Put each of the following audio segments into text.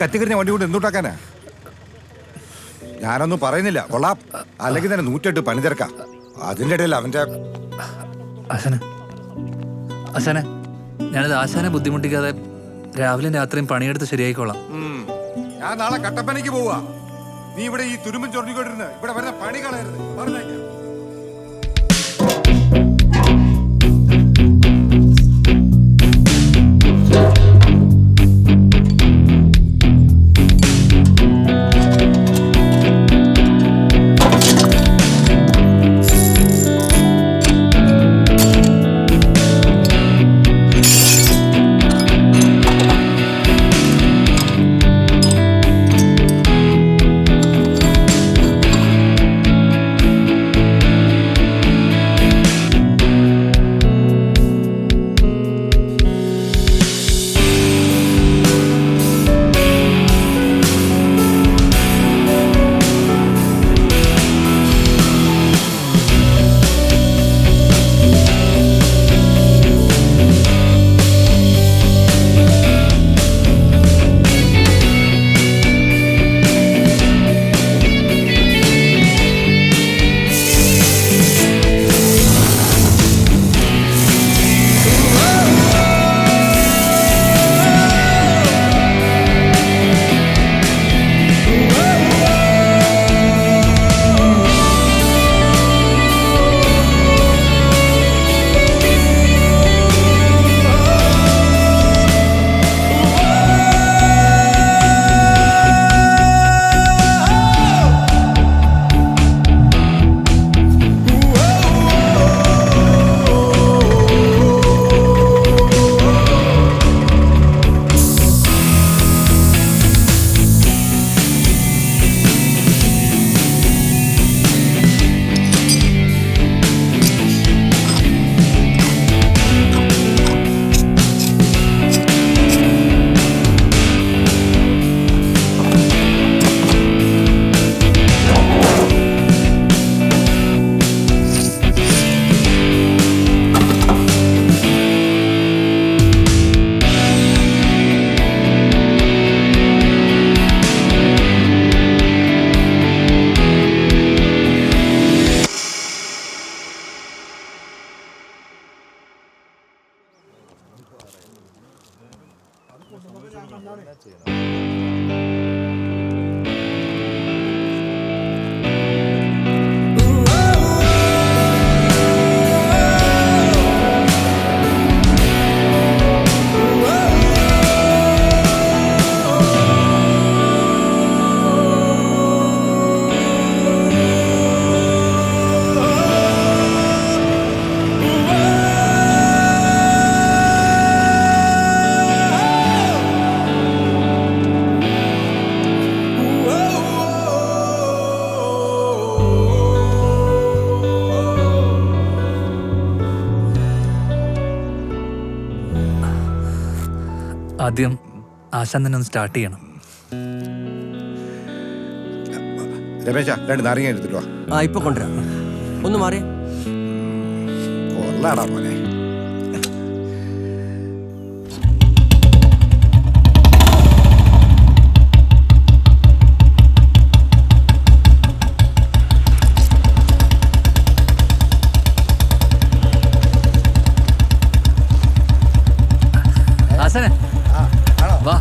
കത്തിക്കരിഞ്ഞ വണ്ടി കൊണ്ട് എന്തുണ്ടാക്കാനാ? ഞാനൊന്നും പറയുന്നില്ല, കൊള്ളാം. അല്ലെങ്കിൽ തന്നെ 108 പണി തിരക്കാം. അതിൻ്റെ ഇടയിൽ അവന്റെ ആശാനെ, ഞാനത് ആശാനെ ബുദ്ധിമുട്ടിക്കാതെ രാവിലെയും രാത്രിയും പണിയെടുത്ത് ശരിയായിക്കോളാം. ഞാൻ നാളെ കട്ടപ്പനയ്ക്ക് പോവാ. നീ ഇവിടെ ഈ തുരുമ്പും ചൊറിഞ്ഞുകൊണ്ടിരുന്ന് ഇവിടെ വരുന്ന പണി കളയരുത്, പറഞ്ഞേക്കാം. ആദ്യം ആശാൻ തന്നെ ഒന്ന് സ്റ്റാർട്ട് ചെയ്യണം. രമേശ, 2 നാരങ്ങ എടുത്തിട്ട് വാ. ഇപ്പൊ കൊണ്ടുവരാം. ഒന്ന് മാറി. കൊള്ളാടാ മോനെ. ആശാനെ വാ.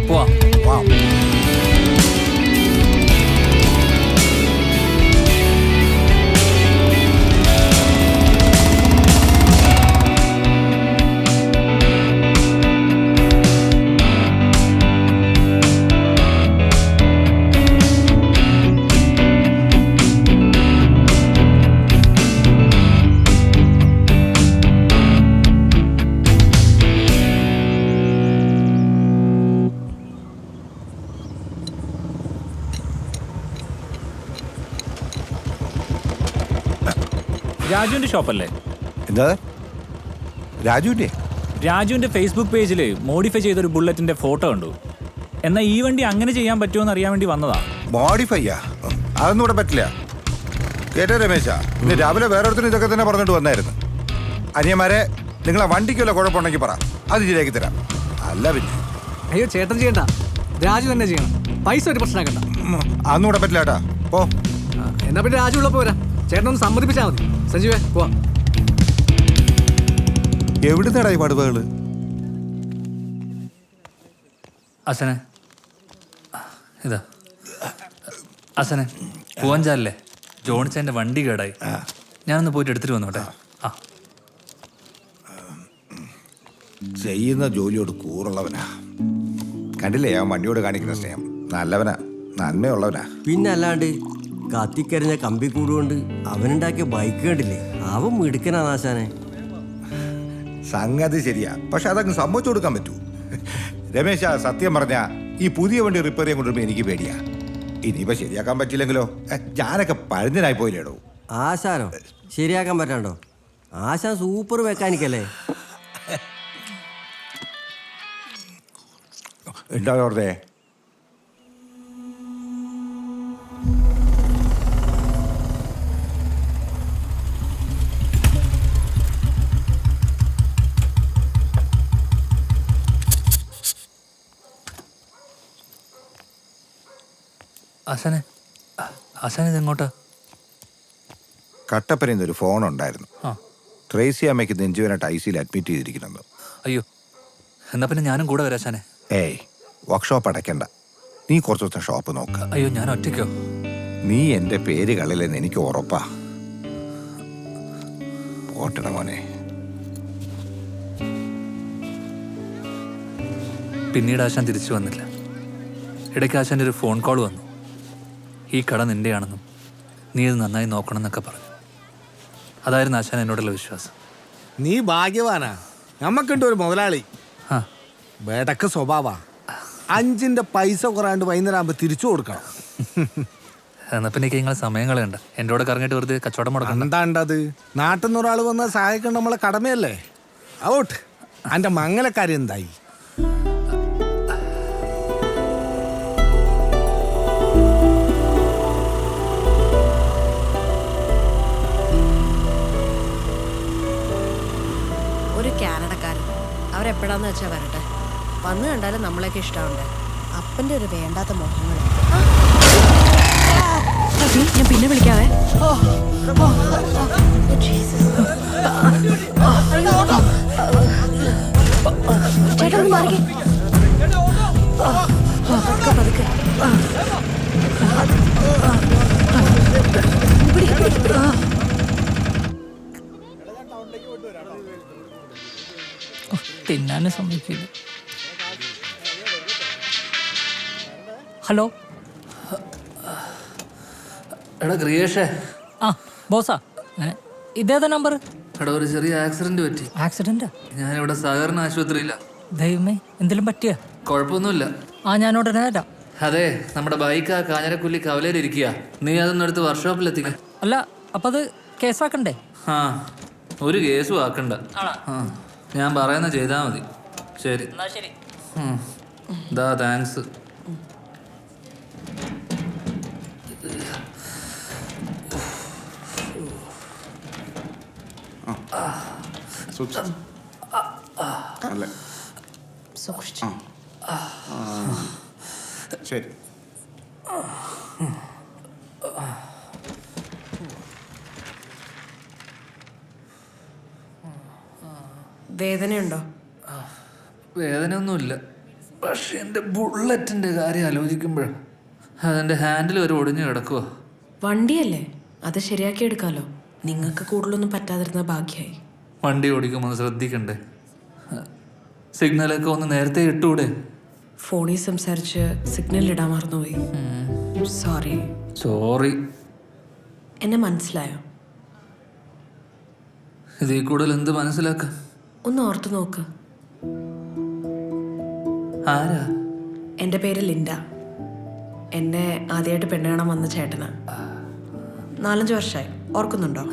പോവാം. രാജുവിന്റെ ഷോപ്പല്ലേ? എന്താ രാജുവിന്റെ? രാജുവിന്റെ ഫേസ്ബുക്ക് പേജിൽ മോഡിഫൈ ചെയ്തൊരു ബുള്ളറ്റിന്റെ ഫോട്ടോ കണ്ടു. എന്നാൽ ഈ വണ്ടി അങ്ങനെ ചെയ്യാൻ പറ്റുമോ എന്ന് അറിയാൻ വേണ്ടി വന്നതാ. മോഡിഫൈയാ? അതൊന്നും ഇവിടെ പറ്റില്ല. കേട്ടോ രമേശ, ഇന്ന് രാവിലെ വേറൊരുത്തരും ഇതൊക്കെ തന്നെ പറഞ്ഞിട്ട് വന്നായിരുന്നു. അനിയന്മാരെ നിങ്ങളെ വണ്ടിക്കുള്ള കുഴപ്പമുണ്ടെങ്കിൽ പറ, അത് ശരിയാക്കി തരാം. അല്ല പിന്നെ അയ്യോ ചേട്ടൻ ചെയ്യണ്ട, രാജു തന്നെ ചെയ്യണം. പൈസ ഒരു പ്രശ്നമാക്കണ്ട. അന്നും കൂടെ പറ്റില്ല കേട്ടാ. ഓ എന്നാ പിന്നെ രാജു ഉള്ളപ്പോ വരാം. ചേട്ടനൊന്ന് സമ്മതിപ്പിച്ചാൽ മതി. സഞ്ജീവേ പോവാ. എവിടുന്നടാ ഈ പടുവകള്? അസനെ ഇതാ അസനെ പൂവഞ്ചാലല്ലേ ജോണിച്ചൻ്റെ വണ്ടി കേടായി. ഞാനൊന്ന് പോയിട്ട് എടുത്തിട്ട് വന്നോട്ടെ. ആ ചെയ്യുന്ന ജോലിയോട് കൂറുള്ളവനാ. കണ്ടില്ലേ അവൻ വണ്ടിയോട് കാണിക്കുന്ന സ്നേഹം? നല്ലവനാ, നന്മയുള്ളവനാ. പിന്നെ അല്ലാണ്ട് കത്തിക്കരിഞ്ഞ കമ്പി കൂടുകൊണ്ട് അവനുണ്ടാക്കിയ ബൈക്ക് കണ്ടില്ലേ? അവൻ മിടുക്കനാ ആശാനെ. സംഗതി ശരിയാ, പക്ഷെ അതങ്ങ് സമ്മതിച്ചു കൊടുക്കാൻ പറ്റൂ. രമേശ, സത്യം പറഞ്ഞ ഈ പുതിയ വണ്ടി റിപ്പയർ ചെയ്യാൻ കൊണ്ടുവരുമ്പോ എനിക്ക് പേടിയാ. ഇനിയിപ്പോ ശരിയാക്കാൻ പറ്റില്ലെങ്കിലോ? ഞാനൊക്കെ പഴഞ്ഞനായി പോയില്ലേടോ. ആശാനോ ശരിയാക്കാൻ പറ്റാണ്ടോ? ആശാൻ സൂപ്പർ മെക്കാനിക്കല്ലേ? എന്താ വെറുതെ? അസനെ അസനെ ഇതെങ്ങോട്ടാ? കട്ടപ്പനയിൽ നിന്നൊരു ഫോൺ ഉണ്ടായിരുന്നു. ആ ട്രേസി അമ്മയ്ക്ക് നെഞ്ചുവേനായിട്ട് ICU അഡ്മിറ്റ് ചെയ്തിരിക്കണമെന്ന്. അയ്യോ, എന്നാ പിന്നെ ഞാനും കൂടെ വരാം അസനെ. ഏയ്, വർക്ക്ഷോപ്പ് അടയ്ക്കണ്ട. നീ കുറച്ച് ദിവസം ഷോപ്പ് നോക്ക. അയ്യോ, ഞാൻ ഒറ്റയ്ക്കോ? നീ എൻ്റെ പേര് കളില്ലെന്ന് എനിക്ക് ഉറപ്പാ. ഓട്ടട മോനെ. പിന്നീട് ആശാൻ തിരിച്ചു വന്നില്ല. ഇടയ്ക്ക് ആശാൻ്റെ ഒരു ഫോൺ കോൾ വന്നു. ഈ കട നിൻ്റെയാണെന്നും നീ ഇത് നന്നായി നോക്കണം എന്നൊക്കെ പറഞ്ഞു. അതായിരുന്നു ആശാൻ എന്നോടുള്ള വിശ്വാസം. നീ ഭാഗ്യവാനാ. നമ്മക്കുണ്ട് ഒരു മുതലാളി, ആ വേടക്ക് സ്വഭാവാ. 5ന്റെ പൈസ കുറയാണ്ട് വൈകുന്നേരം ആകുമ്പോ തിരിച്ചു കൊടുക്കണം. എന്നാ പിന്നെ നിങ്ങളെ സമയം കളയണ്ട. എൻ്റെ കൂടെ കറങ്ങിയിട്ട് വെറുതെ കച്ചവടം മുടക്കണ്ട. എന്താണ്ടത്? നാട്ടിൽ നിന്ന് ഒരാൾ വന്നാൽ സഹായിക്കേണ്ട നമ്മളെ കടമയല്ലേ? ഔട്ട്. അന്റെ മംഗലക്കാരി എന്തായി? ഒരു കാനഡക്കാരൻ, അവരെപ്പോഴാന്ന് വെച്ചാൽ വരട്ടെ. വന്നു കണ്ടാലും നമ്മളൊക്കെ ഇഷ്ടമുണ്ട്. അപ്പൻ്റെ ഒരു വേണ്ടാത്ത മോഹങ്ങൾ. ഞാൻ പിന്നെ വിളിക്കാവേ. ചേട്ടാ ഒന്ന് മാറി. പതുക്കെ തിന്നാനും സമ്മതിക്കില്ല. ഹലോ. എടാ ക്രിയേഷേ. ആ ബോസാ, ഇതേതാ നമ്പർ? എടാ ഒരു ചെറിയ ആക്സിഡന്റ് പറ്റി. ആക്സിഡന്റാ? ഞാനിവിടെ സഹകരണ ആശുപത്രിയില്ല. ദൈവമേ, എന്തെങ്കിലും പറ്റിയ? കുഴപ്പമൊന്നുമില്ല. ആ ഞാൻ ഉടനെ വരാം. അതെ, നമ്മുടെ ബൈക്ക് ആ കാഞ്ഞിരക്കുല്ലി കവലയിലിരിക്കുക. നീ അതൊന്നും എടുത്ത് വർക്ക്ഷോപ്പിലെത്തിക്ക. അല്ല, അപ്പം അത് കേസാക്കണ്ടേ? ആ, ഒരു കേസും ആക്കണ്ട. ആ, ഞാൻ പറയുന്ന ചെയ്താൽ മതി. ശരി. എന്നാ ശരി. ദാ താങ്ക്സ്. സൂക്ഷിച്ചു. ശരി. വേദനയുണ്ടോ? വേദനയൊന്നുമില്ല. പക്ഷെ എൻ്റെ ബുള്ളറ്റിൻ്റെ കാര്യം ആലോചിക്കുമ്പോഴാണ് അതിൻ്റെ ഹാൻഡിൽ ഒരു ഒടിഞ്ഞു കിടക്കുക. വണ്ടിയല്ലേ, അത് ശരിയാക്കി എടുക്കാലോ. നിങ്ങൾക്ക് കൂടുതലൊന്നും പറ്റാതിരുന്ന ഭാഗ്യമായി. വണ്ടി ഓടിക്കുമ്പോൾ ശ്രദ്ധിക്കണ്ടേ? സിഗ്നലൊക്കെ ഒന്ന് നേരത്തെ ഇട്ടൂടെ? ഫോണിൽ സംസാരിച്ച് സിഗ്നൽ ഇടാൻ മറന്നുപോയി. സോറി. സോറി. എന്നെ മനസ്സിലായോ? ഇതിൽ കൂടുതൽ എന്ത് മനസ്സിലാക്കാൻ? ഒന്ന് ഓർത്തു നോക്ക്. ആരാ? എൻ്റെ പേര് ലിൻഡ. എന്നെ ആദ്യമായിട്ട് പെണ്ണ് കാണാൻ വന്ന ചേട്ടനാ. 4-5 വർഷമായി. ഓർക്കുന്നുണ്ടോ?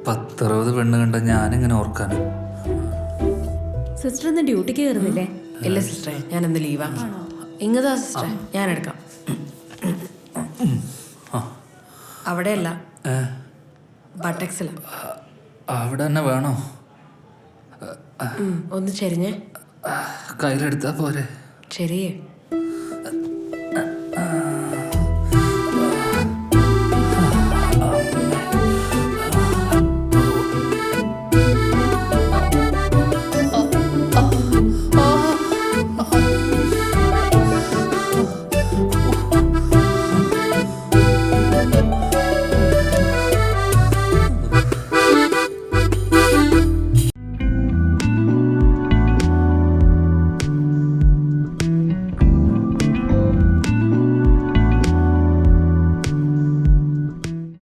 10-60 പെണ്ണ് കണ്ട ഞാനിങ്ങനെ ഓർക്കാനോ? സിസ്റ്റർ ഇന്ന് ഡ്യൂട്ടിക്ക് കയറുന്നില്ലേ? ഇല്ല സിസ്റ്ററെ, ഞാൻ ഇന്ന് ലീവാ. ഇങ്ങതാ സിസ്റ്ററെ, ഞാൻ എടുക്കാം. അവിടെയല്ല, ബട്ടക്സില. അവിടെ തന്നെ വേണോ? ഒന്ന് ചെരിഞ്ഞേ. കയ്യിലെടുത്താ പോരെ? ചെറിയേ.